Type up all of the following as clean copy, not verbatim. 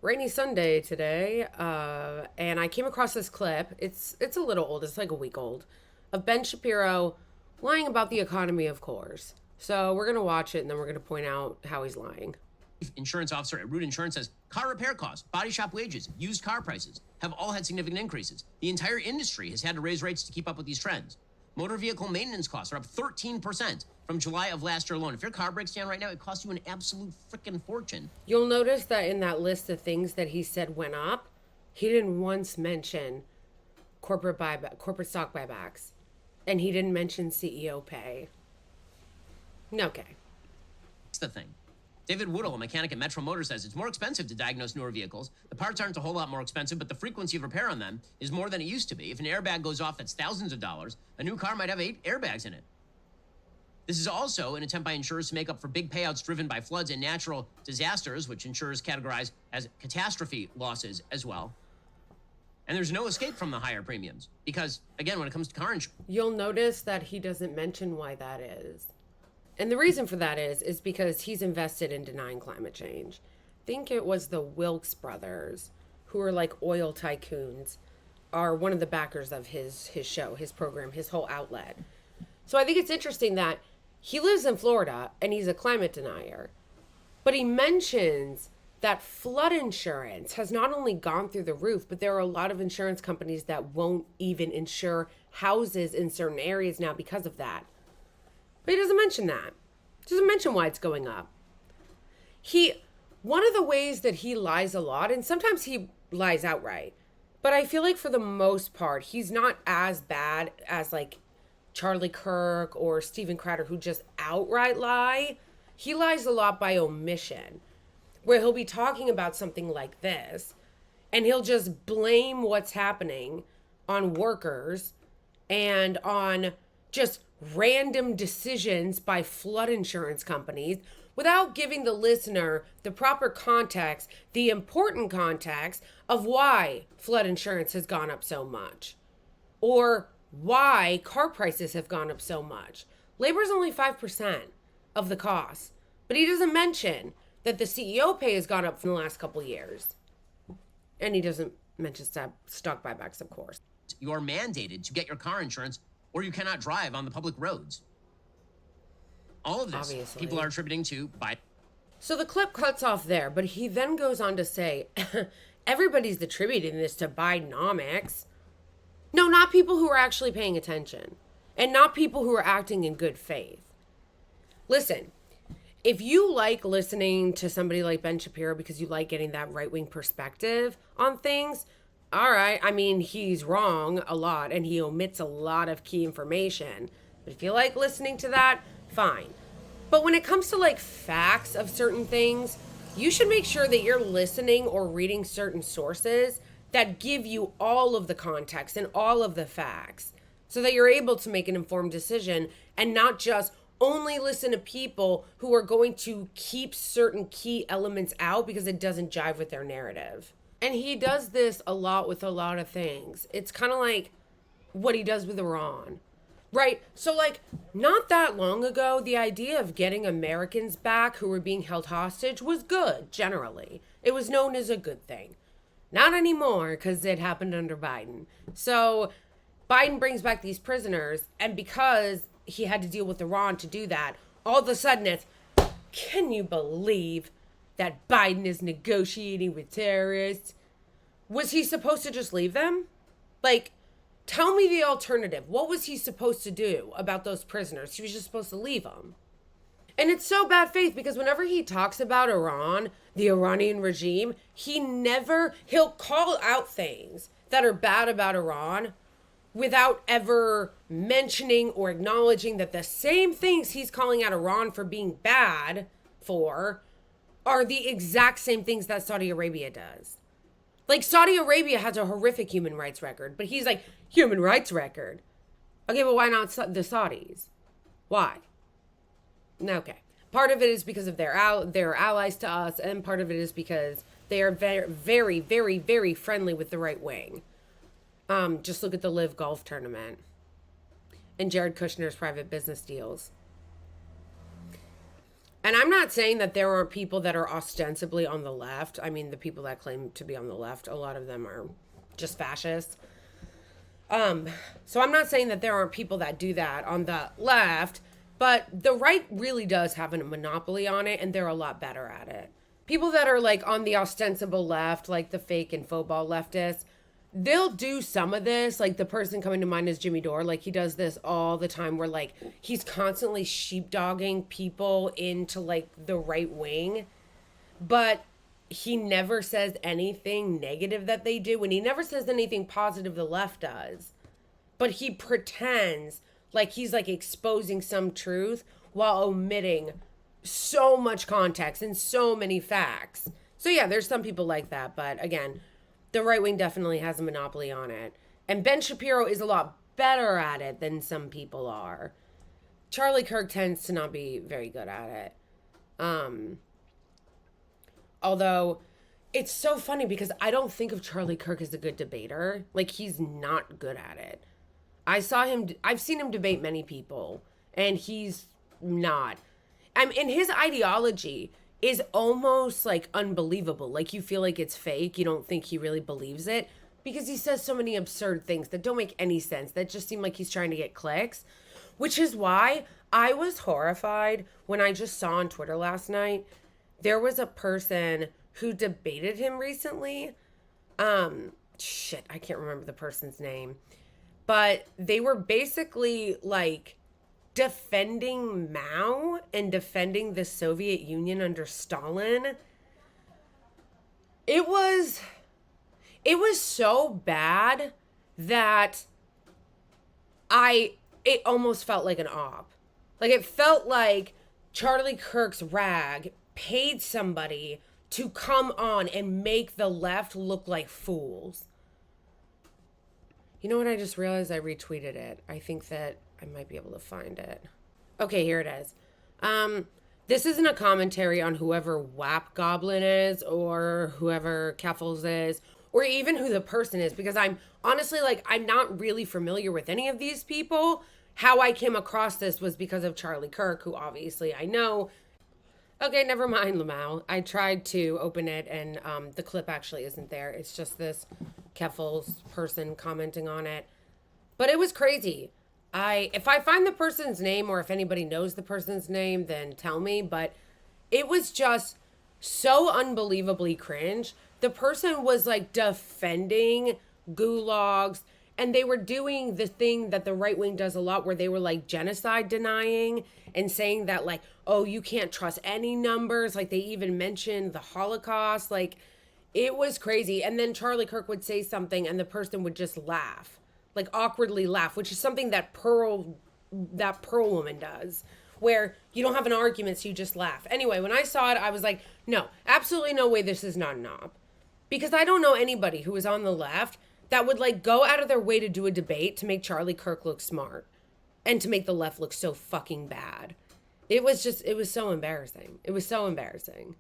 Rainy Sunday today, and I came across this clip. It's a little old. It's like a week old, of Ben Shapiro lying about the economy, of course. So we're gonna watch it, and then we're gonna point out how he's lying. Insurance officer at Root Insurance says car repair costs, body shop wages, used car prices have all had significant increases. The entire industry has had to raise rates to keep up with these trends. Motor vehicle maintenance costs are up 13% from July of last year alone. If your car breaks down right now, it costs you an absolute freaking fortune. You'll notice that in that list of things that he said went up, he didn't once mention corporate stock buybacks, and he didn't mention CEO pay. Okay. That's the thing. David Woodall, a mechanic at Metro Motors, says it's more expensive to diagnose newer vehicles. The parts aren't a whole lot more expensive, but the frequency of repair on them is more than it used to be. If an airbag goes off, that's thousands of dollars. A new car might have 8 airbags in it. This is also an attempt by insurers to make up for big payouts driven by floods and natural disasters, which insurers categorize as catastrophe losses as well. And there's no escape from the higher premiums because, again, when it comes to car insurance, You'll notice that he doesn't mention why that is. And the reason for that is because he's invested in denying climate change. I think it was the Wilkes brothers, who are like oil tycoons, are one of the backers of his show, his program, his whole outlet. So I think it's interesting that he lives in Florida and he's a climate denier. But he mentions that flood insurance has not only gone through the roof, but there are a lot of insurance companies that won't even insure houses in certain areas now because of that. But he doesn't mention that. He doesn't mention why it's going up. One of the ways that he lies a lot, and sometimes he lies outright, but I feel like for the most part, he's not as bad as like Charlie Kirk or Steven Crowder, who just outright lie. He lies a lot by omission, where he'll be talking about something like this, and he'll just blame what's happening on workers and on just random decisions by flood insurance companies without giving the listener the proper context, the important context of why flood insurance has gone up so much or why car prices have gone up so much. Labor is only 5% of the cost, but he doesn't mention that the CEO pay has gone up from the last couple years. And he doesn't mention stock buybacks, of course. you're mandated to get your car insurance or you cannot drive on the public roads. All of this, Obviously. people are attributing to Biden. So the clip cuts off there, but he then goes on to say, everybody's attributing this to Bidenomics. No, not people who are actually paying attention, and not people who are acting in good faith. Listen, if you like listening to somebody like Ben Shapiro because you like getting that right-wing perspective on things, all right, I mean, he's wrong a lot, and he omits a lot of key information. But if you like listening to that, fine. But when it comes to like facts of certain things, you should make sure that you're listening or reading certain sources that give you all of the context and all of the facts so that you're able to make an informed decision and not just only listen to people who are going to keep certain key elements out because it doesn't jive with their narrative. And he does this a lot with a lot of things. It's kind of like what he does with Iran. Right. So, like, not that long ago, the idea of getting Americans back who were being held hostage was good, generally. It was known as a good thing. Not anymore, because it happened under Biden. So, Biden brings back these prisoners, and because he had to deal with Iran to do that, all of a sudden it's, can you believe that Biden is negotiating with terrorists? Was he supposed to just leave them? Like, tell me the alternative. What was he supposed to do about those prisoners? He was just supposed to leave them. And it's so bad faith because whenever he talks about Iran, the Iranian regime, he'll call out things that are bad about Iran without ever mentioning or acknowledging that the same things he's calling out Iran for being bad for are the exact same things that Saudi Arabia does. Like, Saudi Arabia has a horrific human rights record, but he's like, human rights record? Okay, but why not the Saudis? Why? Okay. Part of it is because of their allies to us, and part of it is because they are very, very, very, very friendly with the right wing. Just look at the Live Golf Tournament and Jared Kushner's private business deals. And I'm not saying that there aren't people that are ostensibly on the left. I mean, the people that claim to be on the left, a lot of them are just fascists. So I'm not saying that there aren't people that do that on the left, but the right really does have a monopoly on it, and they're a lot better at it. People that are like on the ostensible left, like the fake and faux ball leftists, they'll do some of this. Like the person coming to mind is Jimmy Dore. Like he does this all the time where like he's constantly sheepdogging people into like the right wing, but he never says anything negative that they do, and he never says anything positive the left does. But he pretends like he's like exposing some truth while omitting so much context and so many facts. So yeah, there's some people like that, but again, the right wing definitely has a monopoly on it. And Ben Shapiro is a lot better at it than some people are. Charlie Kirk tends to not be very good at it. Although it's so funny because I don't think of Charlie Kirk as a good debater. Like he's not good at it. I've seen him debate many people, and he's not. And his ideology is almost like unbelievable. Like you feel like it's fake. You don't think he really believes it because he says so many absurd things that don't make any sense, that just seem like he's trying to get clicks, which is why I was horrified when I just saw on Twitter last night there was a person who debated him recently. I can't remember the person's name. But they were basically like defending Mao and defending the Soviet Union under Stalin. It was so bad that it almost felt like an op. Like it felt like Charlie Kirk's rag paid somebody to come on and make the left look like fools. You know what? I just realized I retweeted it. I think that I might be able to find it. Okay, here it is. This isn't a commentary on whoever WAP Goblin is or whoever Keffels is or even who the person is, because I'm honestly like, I'm not really familiar with any of these people. How I came across this was because of Charlie Kirk, who obviously I know. Okay, never mind, Lamau. I tried to open it and the clip actually isn't there. It's just this Keffels person commenting on it. But it was crazy. If I find the person's name or if anybody knows the person's name, then tell me. But it was just so unbelievably cringe. The person was like defending gulags, and they were doing the thing that the right wing does a lot where they were like genocide denying and saying that like, oh, you can't trust any numbers. Like they even mentioned the Holocaust. Like it was crazy. And then Charlie Kirk would say something and the person would just laugh, like awkwardly laugh, which is something that Pearl woman does, where you don't have an argument, so you just laugh. Anyway, when I saw it, I was like, no, absolutely no way this is not an op. Because I don't know anybody who is on the left that would like go out of their way to do a debate to make Charlie Kirk look smart and to make the left look so fucking bad. It was so embarrassing. It was so embarrassing.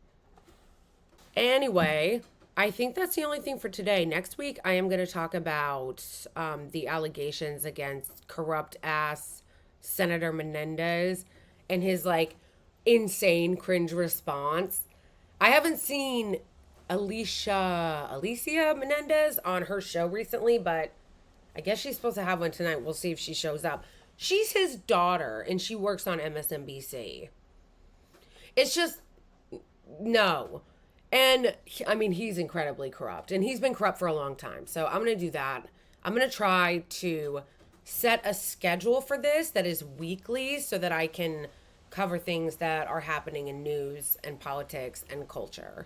Anyway, I think that's the only thing for today. Next week, I am going to talk about the allegations against corrupt ass Senator Menendez and his like insane cringe response. I haven't seen Alicia Menendez on her show recently, but I guess she's supposed to have one tonight. We'll see if she shows up. She's his daughter and she works on MSNBC. It's just, no. And I mean, he's incredibly corrupt and he's been corrupt for a long time. So I'm going to do that. I'm going to try to set a schedule for this that is weekly so that I can cover things that are happening in news and politics and culture.